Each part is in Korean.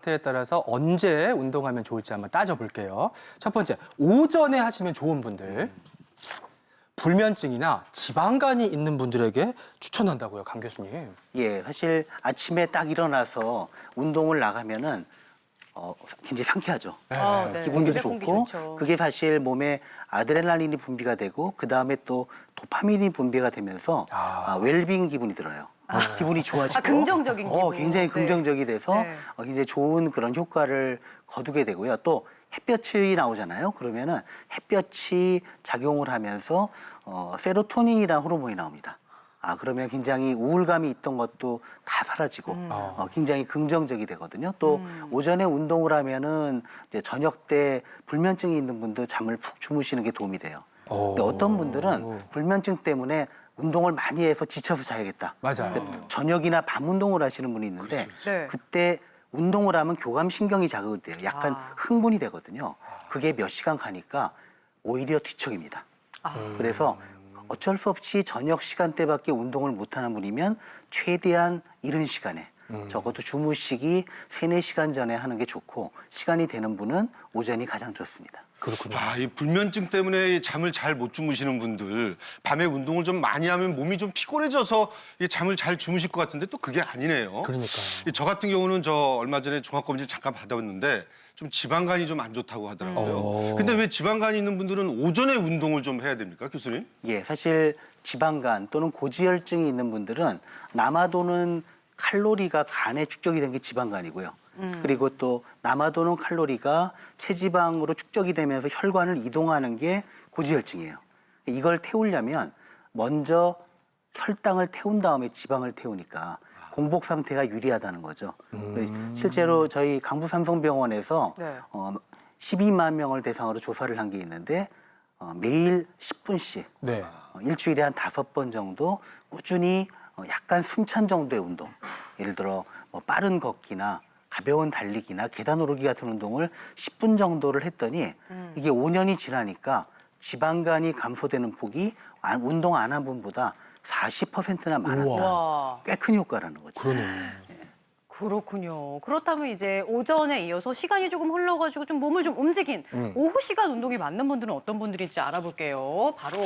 상태에 따라서 언제 운동하면 좋을지 한번 따져볼게요. 첫 번째, 오전에 하시면 좋은 분들. 불면증이나 지방간이 있는 분들에게 추천한다고요, 강 교수님. 예, 사실 아침에 딱 일어나서 운동을 나가면은 굉장히 상쾌하죠. 네. 기분도 공기 좋고 좋죠. 그게 사실 몸에 아드레날린이 분비가 되고 그 다음에 또 도파민이 분비가 되면서 웰빙 기분이 들어요. 기분이 좋아지고 긍정적인 기분. 굉장히 네. 긍정적이 돼서 네. 굉장히 좋은 그런 효과를 거두게 되고요. 또 햇볕이 나오잖아요. 그러면은 햇볕이 작용을 하면서 세로토닌이라는 호르몬이 나옵니다. 그러면 굉장히 우울감이 있던 것도 다 사라지고 굉장히 긍정적이 되거든요. 또 오전에 운동을 하면은 이제 저녁 때 불면증이 있는 분도 잠을 푹 주무시는 게 도움이 돼요. 근데 어떤 분들은 불면증 때문에 운동을 많이 해서 지쳐서 자야겠다. 맞아요. 저녁이나 밤 운동을 하시는 분이 있는데 네. 그때 운동을 하면 교감신경이 자극이 돼요. 약간 흥분이 되거든요. 그게 몇 시간 가니까 오히려 뒤척입니다. 그래서 어쩔 수 없이 저녁 시간대밖에 운동을 못하는 분이면 최대한 이른 시간에 적어도 주무시기 3-4시간 전에 하는 게 좋고 시간이 되는 분은 오전이 가장 좋습니다. 그렇군요. 이 불면증 때문에 잠을 잘 못 주무시는 분들, 밤에 운동을 좀 많이 하면 몸이 좀 피곤해져서 이 잠을 잘 주무실 것 같은데 또 그게 아니네요. 그러니까요. 저 같은 경우는 얼마 전에 종합검진 잠깐 받아봤는데 좀 지방간이 좀 안 좋다고 하더라고요. 근데 왜 지방간이 있는 분들은 오전에 운동을 좀 해야 됩니까, 교수님? 예, 사실 지방간 또는 고지혈증이 있는 분들은 남아도는 칼로리가 간에 축적이 된 게 지방간이고요. 그리고 또 남아도는 칼로리가 체지방으로 축적이 되면서 혈관을 이동하는 게 고지혈증이에요. 이걸 태우려면 먼저 혈당을 태운 다음에 지방을 태우니까 공복 상태가 유리하다는 거죠. 실제로 저희 강부삼성병원에서 네. 12만 명을 대상으로 조사를 한 게 있는데 매일 10분씩 네. 일주일에 한 5번 정도 꾸준히 약간 숨찬 정도의 운동, 예를 들어 뭐 빠른 걷기나 가벼운 달리기나 계단 오르기 같은 운동을 10분 정도를 했더니 이게 5년이 지나니까 지방간이 감소되는 폭이 운동 안 한 분보다 40%나 많았다. 와, 꽤 큰 효과라는 거죠. 그러네요. 그렇군요. 그렇다면 이제 오전에 이어서 시간이 조금 흘러가지고 좀 몸을 좀 움직인 오후 시간 운동이 맞는 분들은 어떤 분들인지 알아볼게요. 바로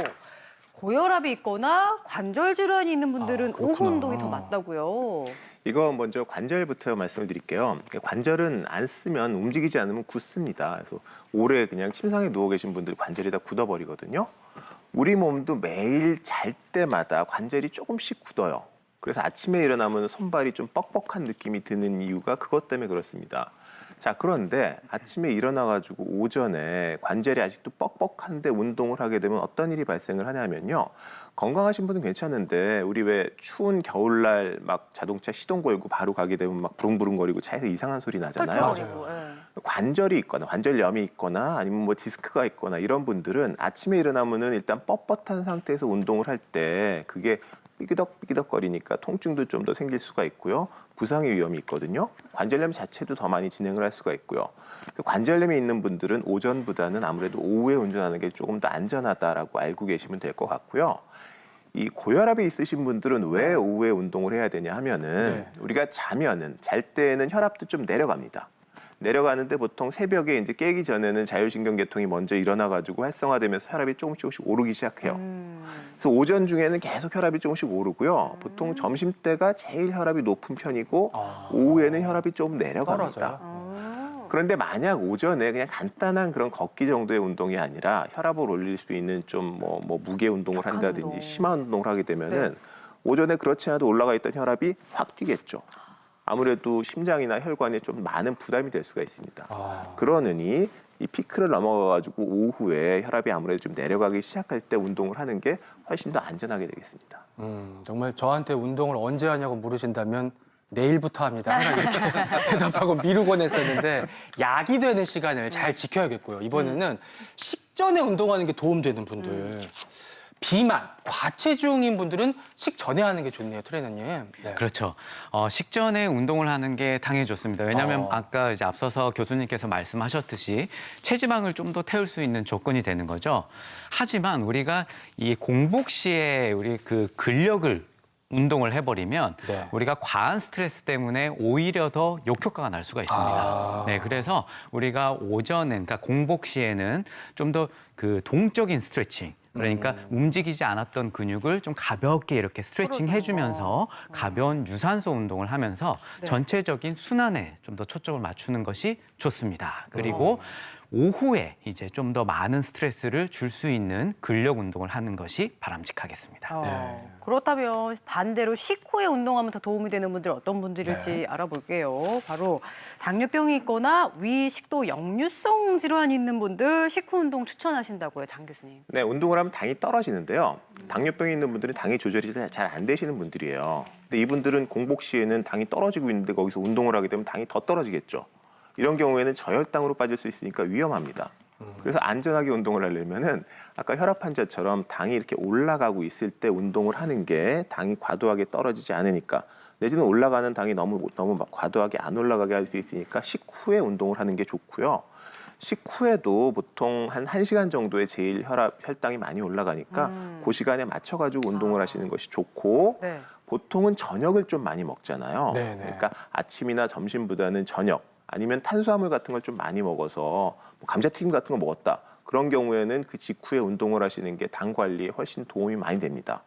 고혈압이 있거나 관절 질환이 있는 분들은 오후 운동이 더 맞다고요. 이거 먼저 관절부터 말씀을 드릴게요. 관절은 안 쓰면 움직이지 않으면 굳습니다. 그래서 오래 그냥 침상에 누워 계신 분들 관절이 다 굳어버리거든요. 우리 몸도 매일 잘 때마다 관절이 조금씩 굳어요. 그래서 아침에 일어나면 손발이 좀 뻑뻑한 느낌이 드는 이유가 그것 때문에 그렇습니다. 자, 그런데 아침에 일어나가지고 오전에 관절이 아직도 뻑뻑한데 운동을 하게 되면 어떤 일이 발생을 하냐면요. 건강하신 분은 괜찮은데 우리 왜 추운 겨울날 막 자동차 시동 걸고 바로 가게 되면 막 부릉부릉거리고 차에서 이상한 소리 나잖아요. 털털거리고, 예. 관절이 있거나 관절염이 있거나 아니면 뭐 디스크가 있거나 이런 분들은 아침에 일어나면은 일단 뻣뻣한 상태에서 운동을 할 때 그게 삐기덕삐기덕거리니까 통증도 좀 더 생길 수가 있고요. 부상의 위험이 있거든요. 관절염 자체도 더 많이 진행을 할 수가 있고요. 관절염이 있는 분들은 오전보다는 아무래도 오후에 운전하는 게 조금 더 안전하다라고 알고 계시면 될 것 같고요. 이 고혈압이 있으신 분들은 왜 오후에 운동을 해야 되냐 하면은 우리가 자면은 잘 때는 혈압도 좀 내려갑니다. 내려가는데 보통 새벽에 이제 깨기 전에는 자율신경계통이 먼저 일어나가지고 활성화되면서 혈압이 조금씩 오르기 시작해요. 그래서 오전 중에는 계속 혈압이 조금씩 오르고요. 보통 점심때가 제일 혈압이 높은 편이고 오후에는 혈압이 좀 내려갑니다. 그런데 만약 오전에 그냥 간단한 그런 걷기 정도의 운동이 아니라 혈압을 올릴 수 있는 좀 뭐 무게 운동을 한다든지 운동. 심한 운동을 하게 되면은 오전에 그렇지 않아도 올라가 있던 혈압이 확 뛰겠죠. 아무래도 심장이나 혈관에 좀 많은 부담이 될 수가 있습니다. 그러느니 이 피크를 넘어가가지고 오후에 혈압이 아무래도 좀 내려가기 시작할 때 운동을 하는 게 훨씬 더 안전하게 되겠습니다. 정말 저한테 운동을 언제 하냐고 물으신다면 내일부터 합니다. 항상 이렇게 대답하고 미루곤 했었는데 약이 되는 시간을 잘 지켜야겠고요. 이번에는 식전에 운동하는 게 도움되는 분들. 비만, 과체중인 분들은 식전에 하는 게 좋네요, 트레이너님. 네. 그렇죠. 식전에 운동을 하는 게 당연히 좋습니다. 왜냐하면 아까 이제 앞서서 교수님께서 말씀하셨듯이 체지방을 좀 더 태울 수 있는 조건이 되는 거죠. 하지만 우리가 이 공복 시에 우리 그 근력을 운동을 해버리면 네. 우리가 과한 스트레스 때문에 오히려 더 역효과가 날 수가 있습니다. 네, 그래서 우리가 오전엔, 그러니까 공복 시에는 좀 더 그 동적인 스트레칭, 그러니까 움직이지 않았던 근육을 좀 가볍게 이렇게 스트레칭 해주면서 가벼운 유산소 운동을 하면서 전체적인 순환에 좀 더 초점을 맞추는 것이 좋습니다. 그리고 오후에 이제 좀 더 많은 스트레스를 줄 수 있는 근력 운동을 하는 것이 바람직하겠습니다. 그렇다면 반대로 식후에 운동하면 더 도움이 되는 분들 어떤 분들일지 알아볼게요. 바로 당뇨병이 있거나 위, 식도, 역류성 질환이 있는 분들 식후 운동 추천하신다고요, 장 교수님. 네, 운동을 하면 당이 떨어지는데요. 당뇨병이 있는 분들은 당이 조절이 잘 안 되시는 분들이에요. 근데 이분들은 공복 시에는 당이 떨어지고 있는데 거기서 운동을 하게 되면 당이 더 떨어지겠죠. 이런 경우에는 저혈당으로 빠질 수 있으니까 위험합니다. 그래서 안전하게 운동을 하려면은 아까 혈압 환자처럼 당이 이렇게 올라가고 있을 때 운동을 하는 게 당이 과도하게 떨어지지 않으니까, 내지는 올라가는 당이 너무 막 과도하게 안 올라가게 할 수 있으니까 식후에 운동을 하는 게 좋고요. 식후에도 보통 한 1시간 정도에 제일 혈당이 많이 올라가니까 그 시간에 맞춰가지고 운동을 하시는 것이 좋고, 네. 보통은 저녁을 좀 많이 먹잖아요. 네네. 그러니까 아침이나 점심보다는 저녁, 아니면 탄수화물 같은 걸 좀 많이 먹어서 뭐 감자튀김 같은 거 먹었다. 그런 경우에는 그 직후에 운동을 하시는 게 당 관리에 훨씬 도움이 많이 됩니다.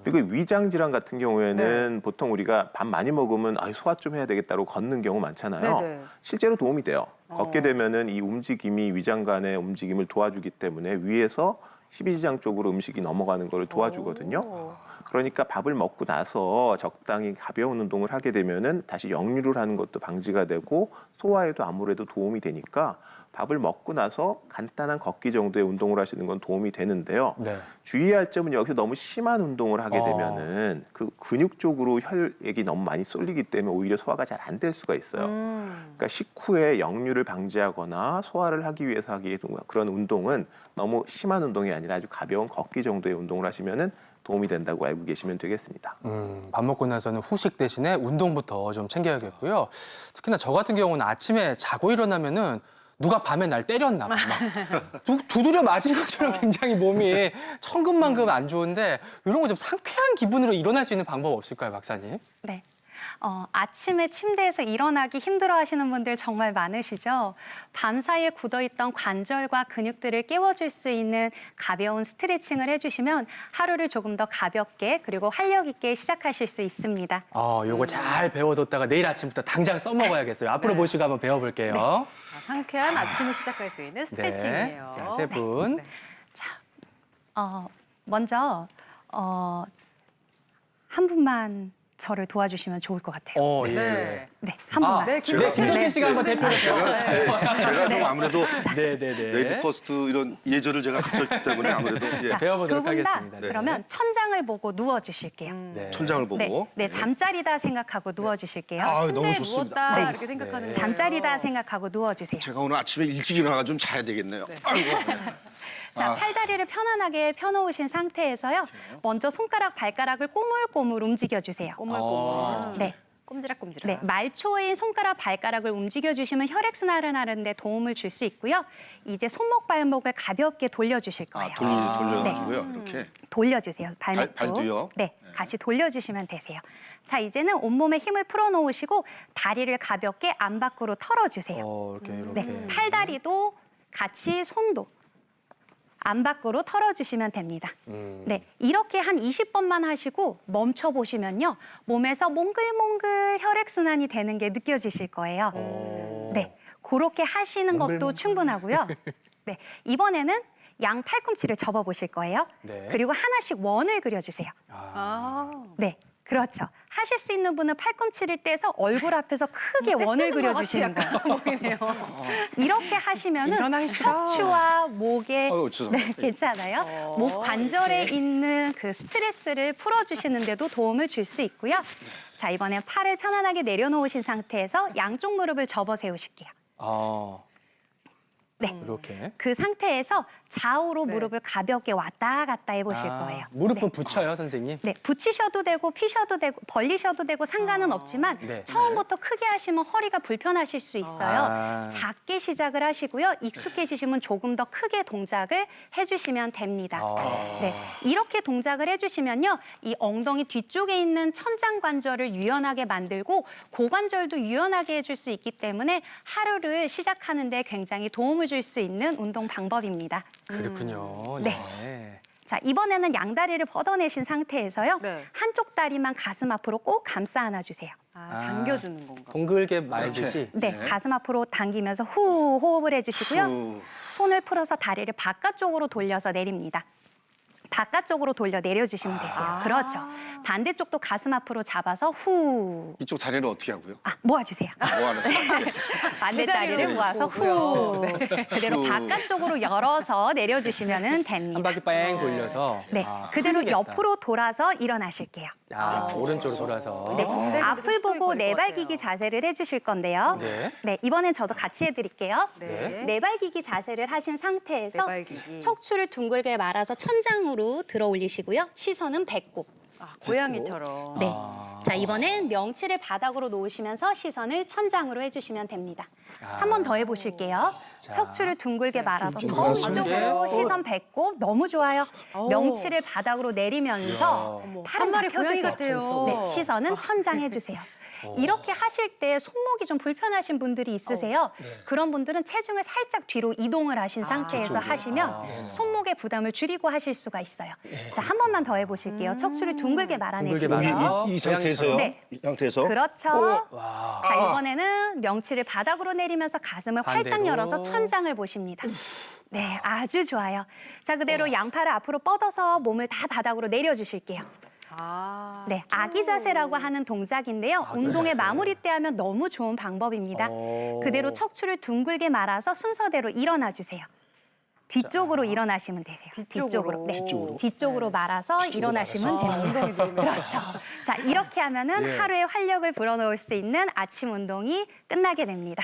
그리고 위장 질환 같은 경우에는 보통 우리가 밥 많이 먹으면 소화 좀 해야 되겠다고 걷는 경우 많잖아요. 네네. 실제로 도움이 돼요. 걷게 되면은 이 움직임이 위장 간의 움직임을 도와주기 때문에 위에서 십이지장 쪽으로 음식이 넘어가는 걸 도와주거든요. 그러니까 밥을 먹고 나서 적당히 가벼운 운동을 하게 되면은 다시 역류를 하는 것도 방지가 되고 소화에도 아무래도 도움이 되니까 밥을 먹고 나서 간단한 걷기 정도의 운동을 하시는 건 도움이 되는데요. 네. 주의할 점은 여기서 너무 심한 운동을 하게 되면은 그 근육 쪽으로 혈액이 너무 많이 쏠리기 때문에 오히려 소화가 잘 안 될 수가 있어요. 그러니까 식후에 역류를 방지하거나 소화를 하기 위해서 하기 위해서 그런 운동은 너무 심한 운동이 아니라 아주 가벼운 걷기 정도의 운동을 하시면은 도움이 된다고 알고 계시면 되겠습니다. 밥 먹고 나서는 후식 대신에 운동부터 좀 챙겨야겠고요. 특히나 저 같은 경우는 아침에 자고 일어나면은 누가 밤에 날 때렸나 봐. 막 두드려 맞은 것처럼 굉장히 몸이 천근만근 안 좋은데 이런 거 좀 상쾌한 기분으로 일어날 수 있는 방법 없을까요, 박사님? 네. 아침에 침대에서 일어나기 힘들어하시는 분들 정말 많으시죠? 밤사이에 굳어있던 관절과 근육들을 깨워줄 수 있는 가벼운 스트레칭을 해주시면 하루를 조금 더 가볍게 그리고 활력 있게 시작하실 수 있습니다. 요거 잘 배워뒀다가 내일 아침부터 당장 써먹어야겠어요. 앞으로 모시고 한번 배워볼게요. 상쾌한 아침을 시작할 수 있는 스트레칭이에요. 자, 세 분. 먼저 한 분만 저를 도와주시면 좋을 것 같아요. 예. 네. 네, 한 분만. 네, 김종진 씨가 한번 대표로 제가 좀 아무래도 네네네. 레이디 퍼스트 이런 예절을 제가 갖췄기 때문에 아무래도 자, 배워보도록 두 분 다 하겠습니다. 네. 그러면 천장을 보고 누워주실게요. 네. 천장을 보고 네, 네, 잠자리다 생각하고 누워주실게요. 아, 너무 침대에 좋습니다. 누웠다 네. 이렇게 생각하는 거예요. 잠자리다 생각하고 누워주세요. 제가 오늘 아침에 일찍 일어나가 좀 자야 되겠네요. 아이고. 자, 팔다리를 편안하게 펴놓으신 상태에서요. 먼저 손가락, 발가락을 꼬물꼬물 움직여주세요. 꼬물꼬물. 네. 꼼지락꼼지락. 네, 말초인 손가락, 발가락을 움직여주시면 혈액순환을 하는데 도움을 줄 수 있고요. 이제 손목, 발목을 가볍게 돌려주실 거예요. 돌려가지고요. 이렇게. 돌려주세요, 발목도. 발도요? 네, 같이 돌려주시면 되세요. 자, 이제는 온몸에 힘을 풀어놓으시고 다리를 가볍게 안팎으로 털어주세요. 이렇게. 네, 팔다리도 같이 손도 안 밖으로 털어주시면 됩니다. 네, 이렇게 한 20번만 하시고 멈춰보시면요. 몸에서 몽글몽글 혈액순환이 되는 게 느껴지실 거예요. 네, 그렇게 하시는 것도 충분하고요. 네, 이번에는 양 팔꿈치를 접어보실 거예요. 네. 그리고 하나씩 원을 그려주세요. 네, 그렇죠. 하실 수 있는 분은 팔꿈치를 떼서 얼굴 앞에서 크게 원을 그려주시는 거예요. 보이네요. 이렇게 하시면은 일어나기 싫어. 척추와 목에 죄송합니다. 네, 괜찮아요. 목 관절에 있는 그 스트레스를 풀어주시는데도 도움을 줄 수 있고요. 자, 이번엔 팔을 편안하게 내려놓으신 상태에서 양쪽 무릎을 접어 세우실게요. 네. 이렇게. 그 상태에서 좌우로 무릎을 가볍게 왔다 갔다 해보실 거예요. 무릎은 네. 붙여요, 선생님? 네, 붙이셔도 되고 피셔도 되고 벌리셔도 되고 상관은 없지만 네. 처음부터 크게 하시면 허리가 불편하실 수 있어요. 작게 시작을 하시고요. 익숙해지시면 조금 더 크게 동작을 해주시면 됩니다. 네, 이렇게 동작을 해주시면요. 이 엉덩이 뒤쪽에 있는 천장 관절을 유연하게 만들고 고관절도 유연하게 해줄 수 있기 때문에 하루를 시작하는 데 굉장히 도움을 줄 수 있는 운동 방법입니다. 그렇군요. 네. 네. 자, 이번에는 양다리를 뻗어내신 상태에서요. 네. 한쪽 다리만 가슴 앞으로 꼭 감싸 안아주세요. 당겨주는 건가? 동글게 말듯이. 네, 가슴 앞으로 당기면서 후 호흡을 해주시고요. 손을 풀어서 다리를 바깥쪽으로 돌려서 내립니다. 바깥쪽으로 돌려 내려주시면 되세요. 그렇죠. 반대쪽도 가슴 앞으로 잡아서 후. 이쪽 다리를 어떻게 하고요? 모아주세요. 뭐 하는 반대 다리를 모아서 후. 그대로 바깥쪽으로 열어서 내려주시면 됩니다. 한 바퀴 뺑 돌려서. 네, 그대로 풀리겠다. 옆으로 돌아서 일어나실게요. 오른쪽으로 돌아서. 네, 앞을 보고 걸릴 것 네발기기 자세를 해주실 건데요. 네. 네, 이번엔 저도 같이 해드릴게요. 네. 네발기기 자세를 하신 상태에서 네발기기. 척추를 둥글게 말아서 천장으로 들어 올리시고요. 시선은 배꼽. 고양이처럼. 네. 자, 이번엔 명치를 바닥으로 놓으시면서 시선을 천장으로 해주시면 됩니다. 한 번 더 해보실게요. 척추를 둥글게 말아서 더 위쪽으로 시선 배꼽. 너무 좋아요. 명치를 바닥으로 내리면서 팔은 한 마리 고양이 펴주세요. 같아요. 네, 시선은 천장 해주세요. 이렇게 하실 때 손목이 좀 불편하신 분들이 있으세요. 그런 분들은 체중을 살짝 뒤로 이동을 하신 상태에서 하시면 손목의 부담을 줄이고 하실 수가 있어요. 자, 한 번만 더 해보실게요. 척추를 둥글게 말아내시고요. 말아서. 이 상태에서요? 네. 이 상태에서? 그렇죠. 자, 이번에는 명치를 바닥으로 내리면서 가슴을 활짝 반대로. 열어서 천장을 보십니다. 네, 아주 좋아요. 자, 그대로 양팔을 앞으로 뻗어서 몸을 다 바닥으로 내려주실게요. 네, 아기 자세라고 하는 동작인데요. 운동의 마무리 때 하면 너무 좋은 방법입니다. 그대로 척추를 둥글게 말아서 순서대로 일어나 주세요. 뒤쪽으로 일어나시면 되세요. 뒤쪽으로. 네, 뒤쪽으로 말아서 일어나시면 됩니다. 그렇죠. 자, 이렇게 하면은 하루에 활력을 불어넣을 수 있는 아침 운동이 끝나게 됩니다.